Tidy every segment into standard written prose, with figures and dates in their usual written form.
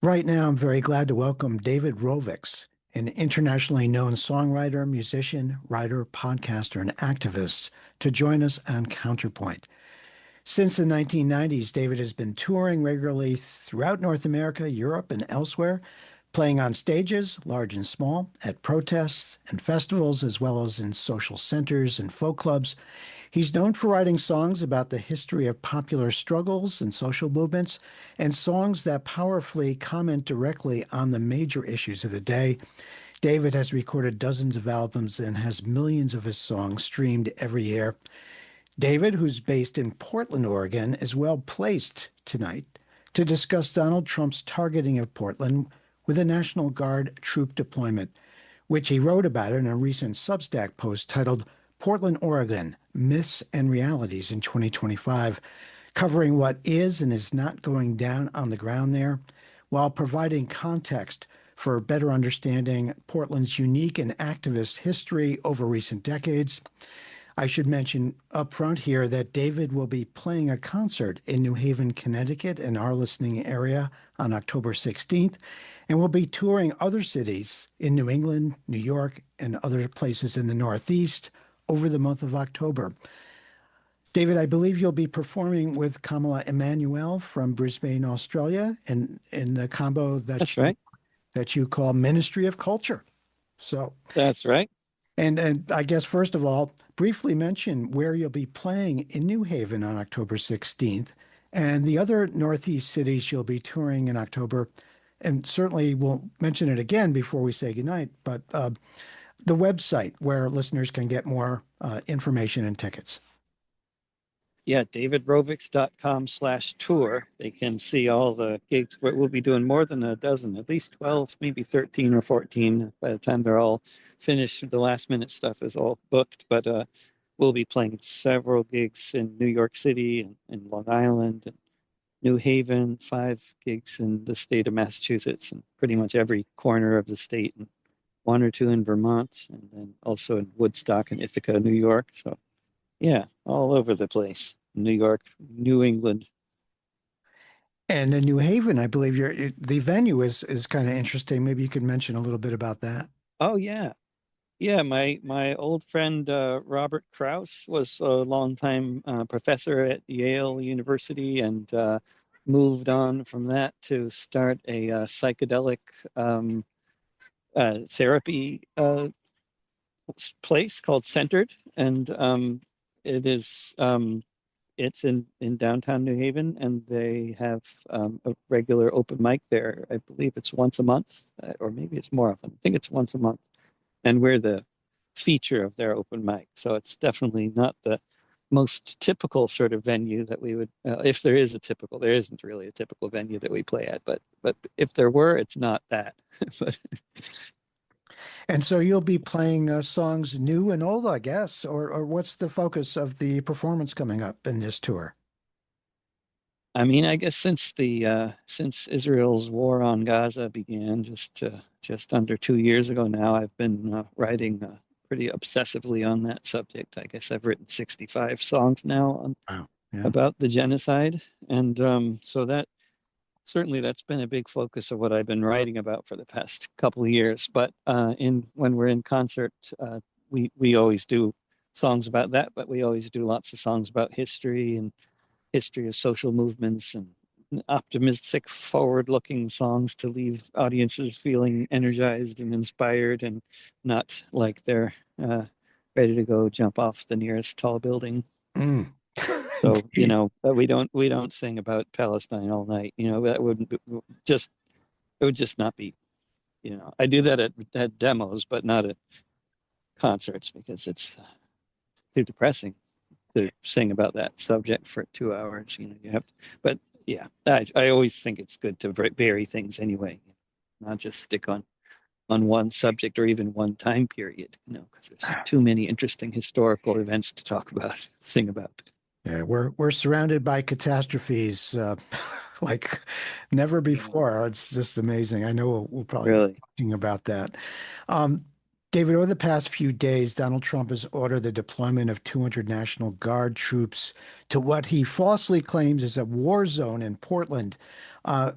Right now, I'm very glad to welcome David Rovics, an internationally known songwriter, musician, writer, podcaster, and activist, to join us on Counterpoint. Since the 1990s, David has been touring regularly throughout North America, Europe, and elsewhere, playing on stages, large and small, at protests and festivals, as well as in social centers and folk clubs. He's known for writing songs about the history of popular struggles and social movements, and songs that powerfully comment directly on the major issues of the day. David has recorded dozens of albums and has millions of his songs streamed every year. David, who's based in Portland, Oregon, is well placed tonight to discuss Donald Trump's targeting of Portland with a National Guard troop deployment, which he wrote about in a recent Substack post titled Portland, Oregon: Myths and Realities in 2025, covering what is and is not going down on the ground there, while providing context for better understanding Portland's unique and activist history over recent decades. I should mention up front here that David will be playing a concert in New Haven, Connecticut, in our listening area on October 16th, and will be touring other cities in New England, New York, and other places in the Northeast over the month of October. David, I believe you'll be performing with Kamala Emmanuel from Brisbane, Australia, and in the combo That's right. that you call Ministry of Culture. So, That's right. and I guess first of all, briefly mention where you'll be playing in New Haven on October 16th and the other Northeast cities you'll be touring in October. And certainly we'll mention it again before we say goodnight, but the website where listeners can get more information and tickets. Yeah, davidrovics.com/tour. They can see all the gigs. We'll be doing more than a dozen, at least 12, maybe 13 or 14 by the time they're all finished. The last minute stuff is all booked, but we'll be playing several gigs in New York City and Long Island and New Haven, 5 gigs in the state of Massachusetts and pretty much every corner of the state, and one or two in Vermont, and then also in Woodstock and Ithaca, New York. So yeah, all over the place. New York, New England. And in New Haven, I believe the venue is kind of interesting. Maybe you could mention a little bit about that. Oh yeah. Yeah, my old friend Robert Krauss was a longtime professor at Yale University and moved on from that to start a psychedelic um, therapy place called Centered, and it is it's in downtown New Haven, and they have a regular open mic there. I believe it's once a month, or maybe it's more often. I think it's once a month, and we're the feature of their open mic. So it's definitely not the most typical sort of venue that we would, if there is a typical, there isn't really a typical venue that we play at, but if there were, it's not that. But And so you'll be playing songs new and old, I guess, or what's the focus of the performance coming up in this tour? I mean, I guess since Israel's war on Gaza began just under 2 years ago now, I've been writing pretty obsessively on that subject. I guess I've written 65 songs now on Wow. Yeah. about the genocide, and so that certainly that's been a big focus of what I've been writing about for the past couple of years. But in when we're in concert, we always do songs about that, but we always do lots of songs about history and history of social movements and optimistic, forward-looking songs to leave audiences feeling energized and inspired and not like they're ready to go jump off the nearest tall building. Mm. So, Indeed. but we don't sing about Palestine all night. That wouldn't be, just it would just not be. I do that at demos, but not at concerts because it's too depressing to sing about that subject for 2 hours. You have to, but yeah, I always think it's good to vary things anyway, not just stick on one subject or even one time period, because there's too many interesting historical events to talk about, sing about. Yeah, we're surrounded by catastrophes like never Yeah, before. It's just amazing. I know we'll probably be really. talking about that. Um, David, over the past few days, Donald Trump has ordered the deployment of 200 National Guard troops to what he falsely claims is a war zone in Portland. Uh,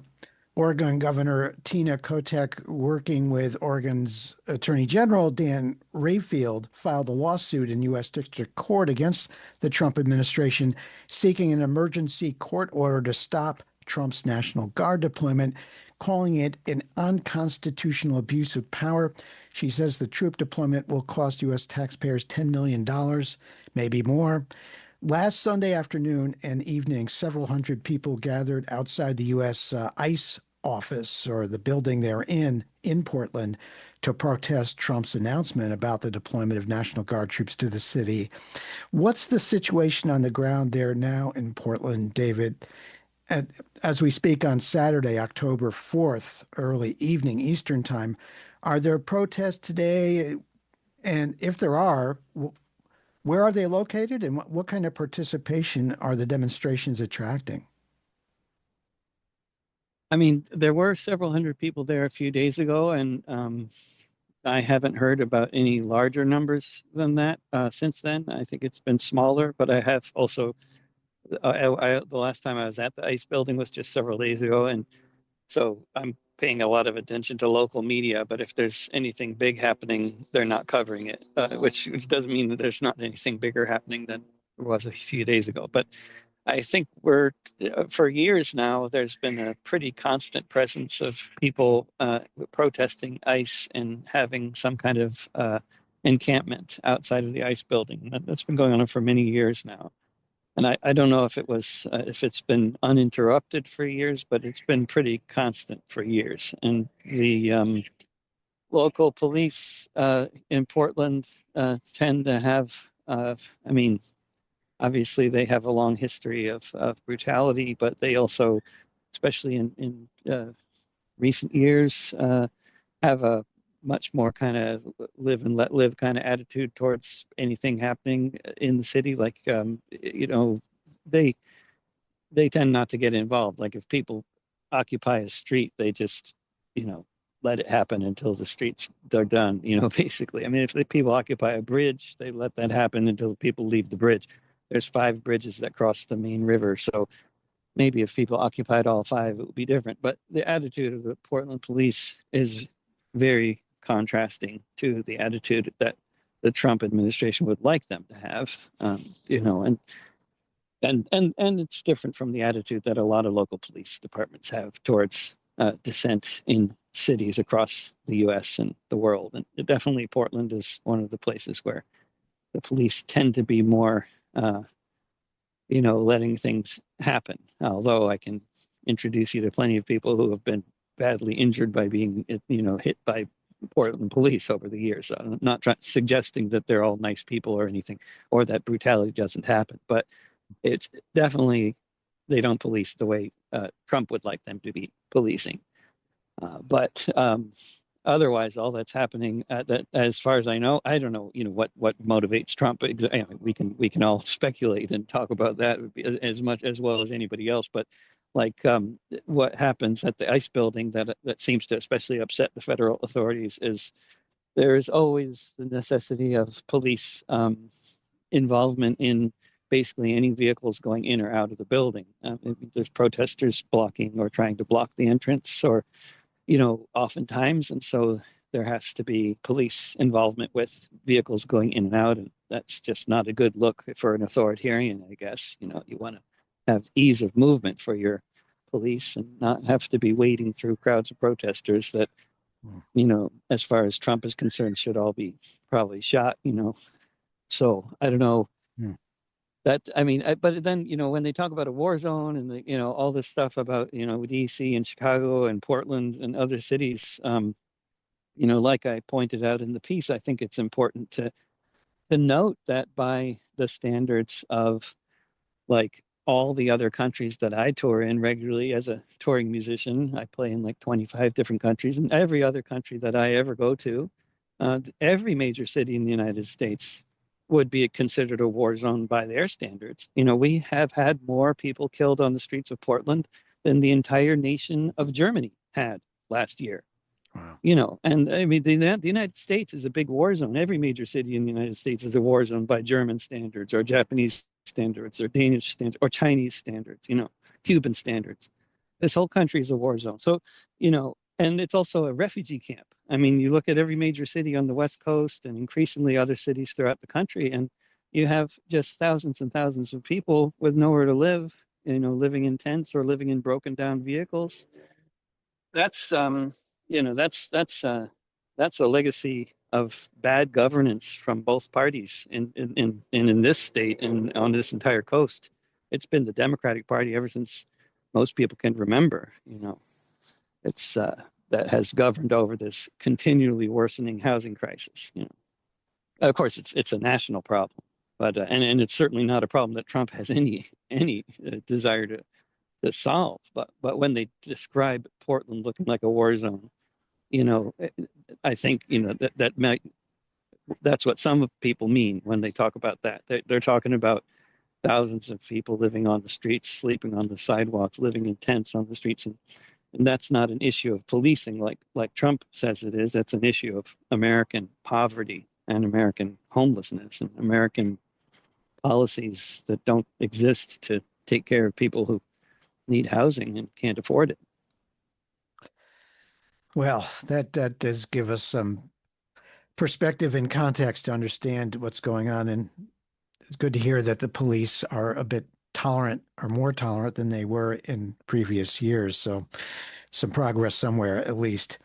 Oregon Governor Tina Kotek, working with Oregon's Attorney General Dan Rayfield, filed a lawsuit in U.S. District Court against the Trump administration, seeking an emergency court order to stop Trump's National Guard deployment, calling it an unconstitutional abuse of power. She says the troop deployment will cost U.S. taxpayers $10 million, maybe more. Last Sunday afternoon and evening, several hundred people gathered outside the U.S. ICE office, or the building they're in Portland, to protest Trump's announcement about the deployment of National Guard troops to the city. What's the situation on the ground there now in Portland, David? And as we speak on Saturday, October 4th, early evening Eastern time, are there protests today? And if there are, where are they located, and what kind of participation are the demonstrations attracting? I mean, there were several hundred people there a few days ago, and I haven't heard about any larger numbers than that since then. I think it's been smaller, but I have also, the last time I was at the ICE building was just several days ago, and so I'm paying a lot of attention to local media. But if there's anything big happening, they're not covering it, which doesn't mean that there's not anything bigger happening than there was a few days ago. But I think for years now, there's been a pretty constant presence of people protesting ICE and having some kind of encampment outside of the ICE building. That's been going on for many years now. And I don't know if it's been uninterrupted for years, but it's been pretty constant for years. And the local police in Portland tend to have, I mean, obviously, they have a long history of brutality, but they also, especially in recent years, have a much more kind of live and let live kind of attitude towards anything happening in the city. Like, they they tend not to get involved. Like if people occupy a street, they just, let it happen until the streets are done, basically. I mean, if the people occupy a bridge, they let that happen until the people leave the bridge. There's five bridges that cross the main river. So maybe if people occupied all five, it would be different. But the attitude of the Portland police is very contrasting to the attitude that the Trump administration would like them to have. And it's different from the attitude that a lot of local police departments have towards dissent in cities across the U.S. and the world. And definitely Portland is one of the places where the police tend to be more, letting things happen. Although I can introduce you to plenty of people who have been badly injured by being, hit by Portland police over the years. So I'm not suggesting that they're all nice people or anything, or that brutality doesn't happen. But it's definitely they don't police the way Trump would like them to be policing. But otherwise, all that's happening, that as far as I know, I don't know, what motivates Trump. We can all speculate and talk about that as much as well as anybody else. But like what happens at the ICE building that seems to especially upset the federal authorities is there is always the necessity of police involvement in basically any vehicles going in or out of the building. There's protesters blocking or trying to block the entrance, or oftentimes, and so there has to be police involvement with vehicles going in and out, and that's just not a good look for an authoritarian, I guess. You want to have ease of movement for your police and not have to be wading through crowds of protesters that, as far as Trump is concerned, should all be probably shot. So I don't know. Hmm. That I mean, but then when they talk about a war zone and all this stuff about D.C. and Chicago and Portland and other cities, like I pointed out in the piece, I think it's important to note that by the standards of like all the other countries that I tour in regularly as a touring musician, I play in like 25 different countries, and every other country that I ever go to, every major city in the United States would be considered a war zone by their standards. We have had more people killed on the streets of Portland than the entire nation of Germany had last year. Wow. And I mean, the United States is a big war zone. Every major city in the United States is a war zone by German standards or Japanese standards or Danish standards or Chinese standards, Cuban standards. This whole country is a war zone. So, and it's also a refugee camp. I mean, you look at every major city on the West Coast and increasingly other cities throughout the country, and you have just thousands and thousands of people with nowhere to live, living in tents or living in broken down vehicles. That's you know, that's a legacy of bad governance from both parties in this state and on this entire coast. It's been the Democratic Party ever since most people can remember. It's that has governed over this continually worsening housing crisis. Of course, it's a national problem, but and it's certainly not a problem that Trump has any desire to solve. But when they describe Portland looking like a war zone, you know, I think that's what some people mean when they talk about that. They're talking about thousands of people living on the streets, sleeping on the sidewalks, living in tents on the streets, and that's not an issue of policing like Trump says it is. That's an issue of American poverty and American homelessness and American policies that don't exist to take care of people who need housing and can't afford it. Well, that does give us some perspective and context to understand what's going on. And it's good to hear that the police are a bit tolerant or more tolerant than they were in previous years. So some progress somewhere at least.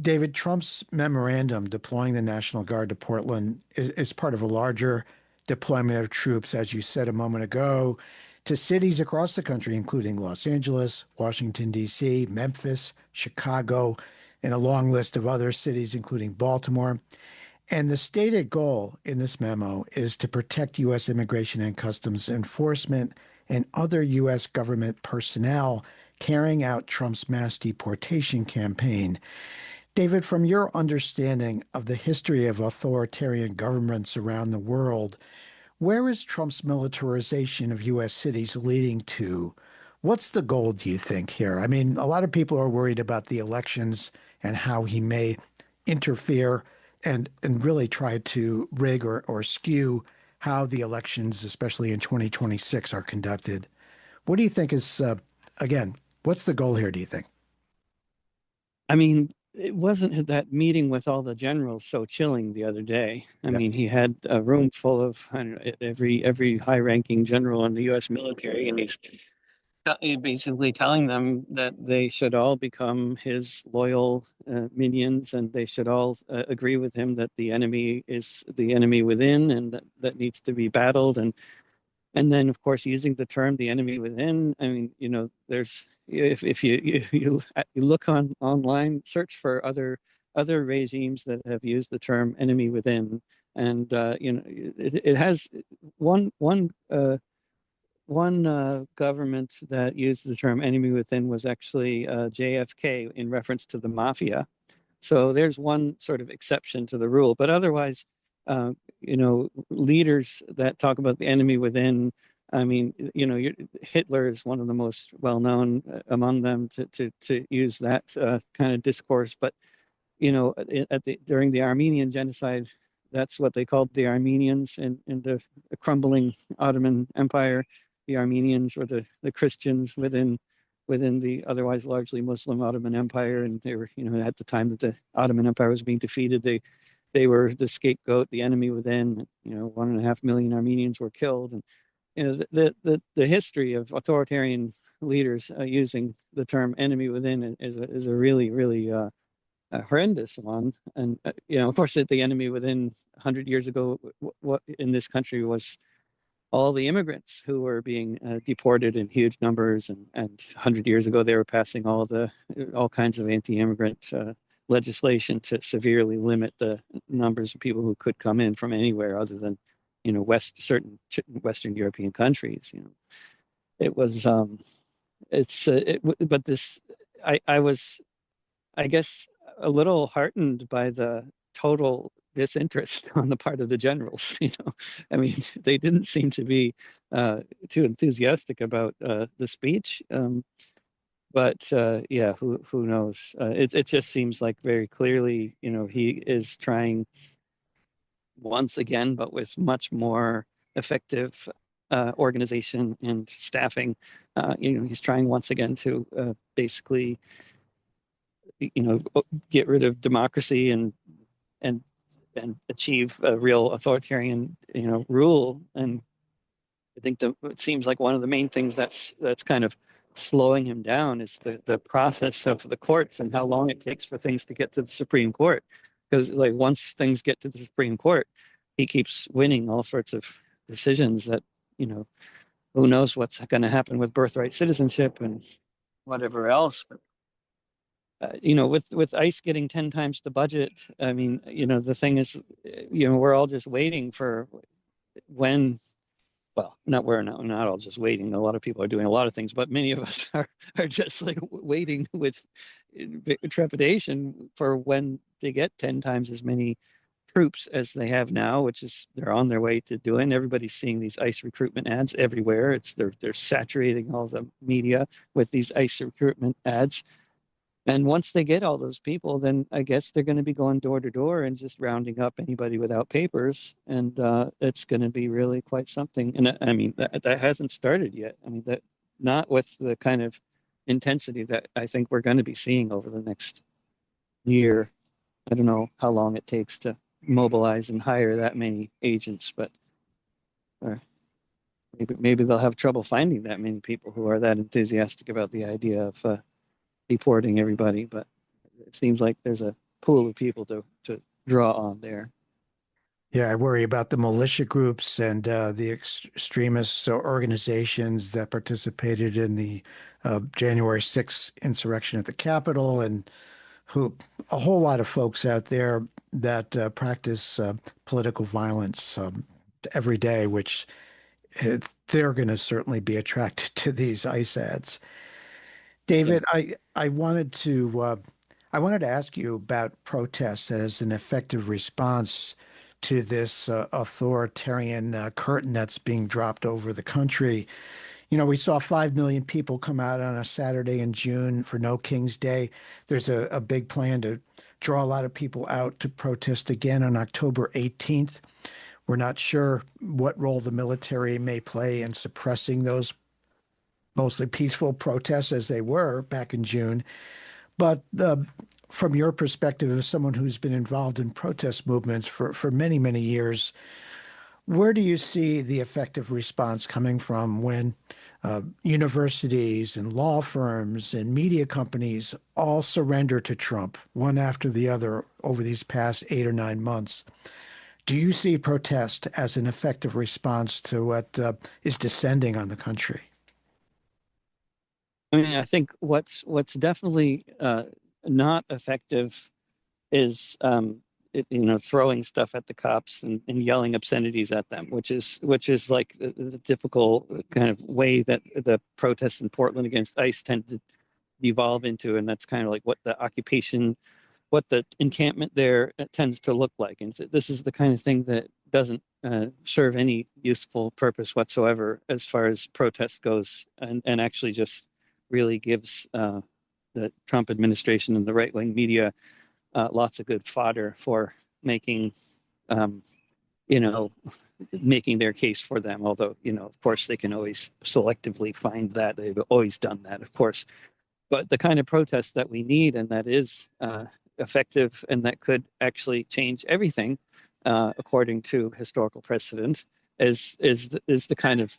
David, Trump's memorandum deploying the National Guard to Portland is part of a larger deployment of troops, as you said a moment ago, to cities across the country, including Los Angeles, Washington, D.C., Memphis, Chicago, and a long list of other cities, including Baltimore. And the stated goal in this memo is to protect U.S. Immigration and Customs Enforcement and other U.S. government personnel carrying out Trump's mass deportation campaign. David, from your understanding of the history of authoritarian governments around the world, where is Trump's militarization of U.S. cities leading to? What's the goal, do you think, here? I mean, a lot of people are worried about the elections and how he may interfere and really try to rig or skew how the elections, especially in 2026, are conducted. What do you think is, again, what's the goal here, do you think? I mean, it wasn't that meeting with all the generals so chilling the other day. I Yeah. mean, he had a room full of I don't know, every high-ranking general in the U.S. military, and he's basically telling them that they should all become his loyal minions, and they should all agree with him that the enemy is the enemy within, and that needs to be battled. And then, of course, using the term "the enemy within." I mean, there's if you look online, search for other regimes that have used the term "enemy within," and it has one government that used the term "enemy within" was actually JFK in reference to the mafia. So there's one sort of exception to the rule, but otherwise, leaders that talk about the enemy within, I mean, Hitler is one of the most well-known among them to use that kind of discourse. But during the Armenian genocide, that's what they called the Armenians in the crumbling Ottoman Empire. The Armenians were the Christians within the otherwise largely Muslim Ottoman Empire, and they were, at the time that the Ottoman Empire was being defeated, they were the scapegoat, the enemy within. 1.5 million Armenians were killed, and the history of authoritarian leaders using the term "enemy within" is a really really a horrendous one. And of course, the enemy within 100 years ago, what in this country was all the immigrants who were being deported in huge numbers, and 100 years ago they were passing all kinds of anti-immigrant legislation to severely limit the numbers of people who could come in from anywhere other than certain Western European countries. It was but this I was, I guess, a little heartened by the total disinterest on the part of the generals. I mean, they didn't seem to be too enthusiastic about the speech. But yeah, who knows? It just seems like very clearly, he is trying once again, but with much more effective organization and staffing. He's trying once again to basically, get rid of democracy and and achieve a real authoritarian, rule. And I think it seems like one of the main things that's kind of slowing him down is the process of the courts and how long it takes for things to get to the Supreme Court. Because like once things get to the Supreme Court, he keeps winning all sorts of decisions that, you know, who knows what's going to happen with birthright citizenship and whatever else. But with ICE getting 10 times the budget, I mean, the thing is, we're all just waiting for when. Well, we're not all just waiting. A lot of people are doing a lot of things, but many of us are just like waiting with trepidation for when they get 10 times as many troops as they have now, which is they're on their way to doing. Everybody's seeing these ICE recruitment ads everywhere. They're saturating all the media with these ICE recruitment ads. And once they get all those people, then I guess they're going to be going door to door and just rounding up anybody without papers. And it's going to be really quite something. And I mean, that hasn't started yet. I mean, that not with the kind of intensity that I think we're going to be seeing over the next year. I don't know how long it takes to mobilize and hire that many agents, but maybe they'll have trouble finding that many people who are that enthusiastic about the idea of deporting everybody, but it seems like there's a pool of people to draw on there. Yeah, I worry about the militia groups and the extremist organizations that participated in the January 6th insurrection at the Capitol, and who a whole lot of folks out there that practice political violence every day, which they're going to certainly be attracted to these ICE ads. Yeah. David, I wanted to ask you about protests as an effective response to this authoritarian curtain that's being dropped over the country. We saw 5 million people come out on a Saturday in June for No King's Day. There's a big plan to draw a lot of people out to protest again on October 18th. We're not sure what role the military may play in suppressing those mostly peaceful protests as they were back in June. But from your perspective, as someone who's been involved in protest movements for many, many years, where do you see the effective response coming from when universities and law firms and media companies all surrender to Trump, one after the other, over these past 8 or 9 months? Do you see protest as an effective response to what is descending on the country? I mean, I think what's definitely not effective is throwing stuff at the cops and yelling obscenities at them, which is like the typical kind of way that the protests in Portland against ICE tend to devolve into, and that's kind of like what the encampment there tends to look like. And so this is the kind of thing that doesn't serve any useful purpose whatsoever as far as protest goes, and actually just really gives the Trump administration and the right-wing media lots of good fodder for making, um, you know, making their case for them. Although, of course, they can always selectively find that. They've always done that, of course. But the kind of protest that we need and that is effective and that could actually change everything, according to historical precedent, is the kind of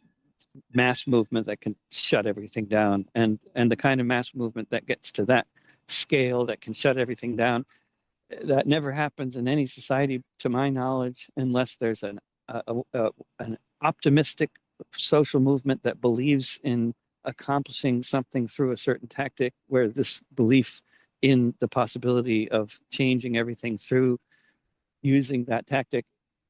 mass movement that can shut everything down, and the kind of mass movement that gets to that scale that can shut everything down. That never happens in any society, to my knowledge, unless there's an optimistic social movement that believes in accomplishing something through a certain tactic, where this belief in the possibility of changing everything through using that tactic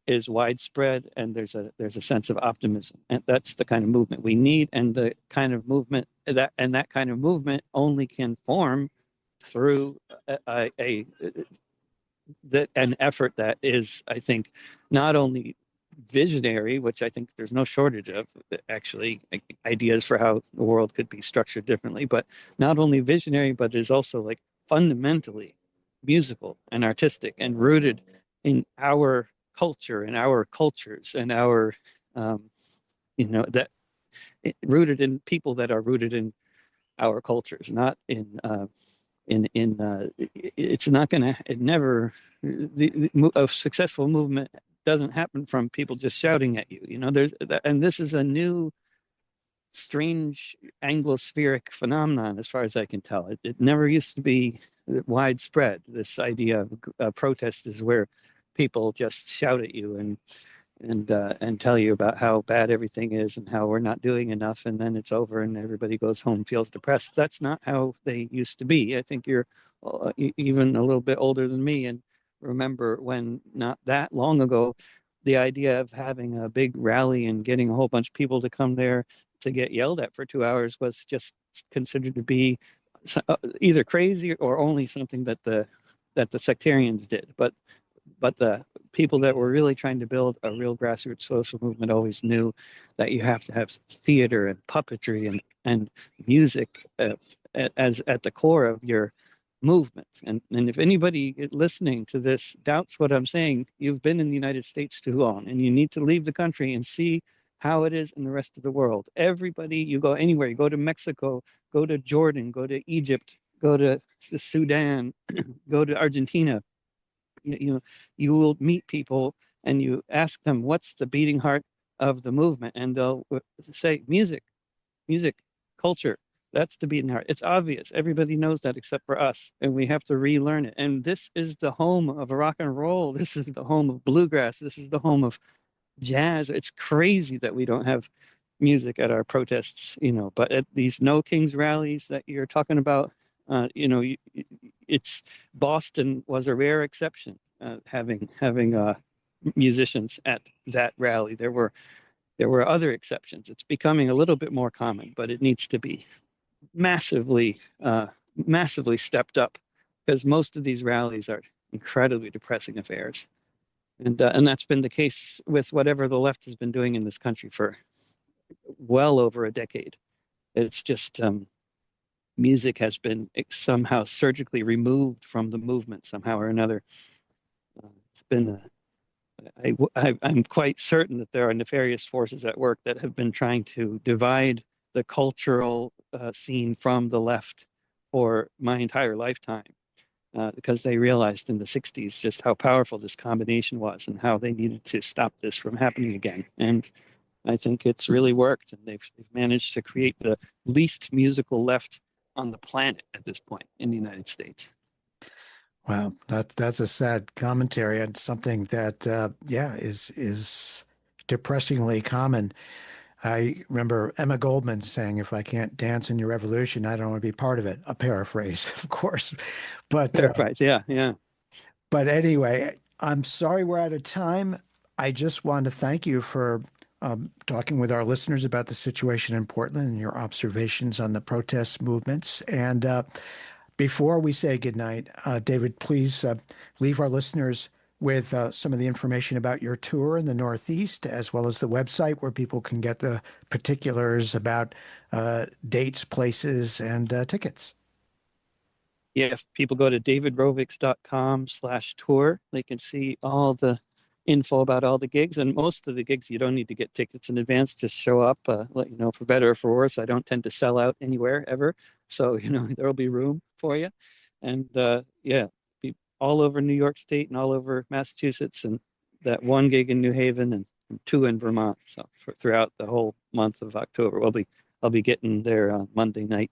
is widespread, and there's a sense of optimism, and that's the kind of movement we need, and the kind of movement that kind of movement only can form through an effort that is, I think, not only visionary, which I think there's no shortage of, actually, ideas for how the world could be structured differently, but not only visionary, but is also like fundamentally musical and artistic and rooted in our culture and our cultures and our, that rooted in people that are rooted in our cultures, not it's not going to, it never, a successful movement doesn't happen from people just shouting at you. And this is a new strange Anglospheric phenomenon, as far as I can tell. It never used to be widespread. This idea of protest is where people just shout at you and tell you about how bad everything is and how we're not doing enough, and then it's over and everybody goes home, feels depressed. That's not how they used to be. I think you're even a little bit older than me and remember when not that long ago, the idea of having a big rally and getting a whole bunch of people to come there to get yelled at for 2 hours was just considered to be either crazy or only something that the sectarians did. But the people that were really trying to build a real grassroots social movement always knew that you have to have theater and puppetry and music as at the core of your movement. And if anybody listening to this doubts what I'm saying, you've been in the United States too long, and you need to leave the country and see how it is in the rest of the world. Everybody, you go anywhere, you go to Mexico, go to Jordan, go to Egypt, go to the Sudan, go to Argentina. You will meet people and you ask them what's the beating heart of the movement, and they'll say music, culture. That's the beating heart. It's obvious. Everybody knows that except for us, and we have to relearn it. And this is the home of rock and roll. This is the home of bluegrass. This is the home of jazz. It's crazy that we don't have music at our protests, but at these No Kings rallies that you're talking about, it's Boston was a rare exception, having musicians at that rally. There were other exceptions. It's becoming a little bit more common, but it needs to be massively massively stepped up, because most of these rallies are incredibly depressing affairs. And that's been the case with whatever the left has been doing in this country for well over a decade. It's just music has been somehow surgically removed from the movement somehow or another. It's been I'm quite certain that there are nefarious forces at work that have been trying to divide the cultural scene from the left for my entire lifetime. Because they realized in the 60s just how powerful this combination was and how they needed to stop this from happening again. And I think it's really worked, and they've managed to create the least musical left on the planet at this point in the United States. Wow, that's a sad commentary on something that is depressingly common. I remember Emma Goldman saying, "If I can't dance in your revolution, I don't want to be part of it." A paraphrase, of course, but Enterprise, yeah, yeah. but anyway, I'm sorry we're out of time. I just want to thank you for talking with our listeners about the situation in Portland and your observations on the protest movements. And before we say goodnight, David, please leave our listeners with some of the information about your tour in the Northeast, as well as the website where people can get the particulars about dates, places, and tickets. Yeah, if people go to davidrovics.com/tour, they can see all the info about all the gigs. And most of the gigs, you don't need to get tickets in advance. Just show up, let you know, for better or for worse. I don't tend to sell out anywhere ever. So, there'll be room for you. And yeah, be all over New York State and all over Massachusetts, and that one gig in New Haven and two in Vermont. So throughout the whole month of October, I'll be getting there on Monday night.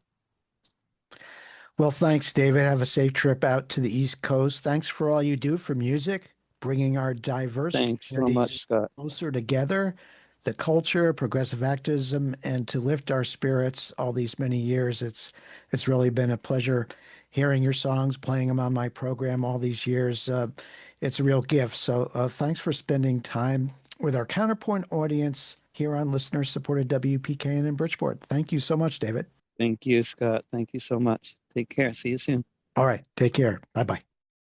Well, thanks, David. Have a safe trip out to the East Coast. Thanks for all you do for music, bringing our diverse Thanks so communities much, Scott. closer together, the culture, progressive activism, and to lift our spirits all these many years. It's really been a pleasure hearing your songs, playing them on my program all these years. It's a real gift. So thanks for spending time with our Counterpoint audience here on listener-supported WPKN in Bridgeport. Thank you so much, David. Thank you, Scott. Thank you so much. Take care. See you soon. All right. Take care. Bye-bye.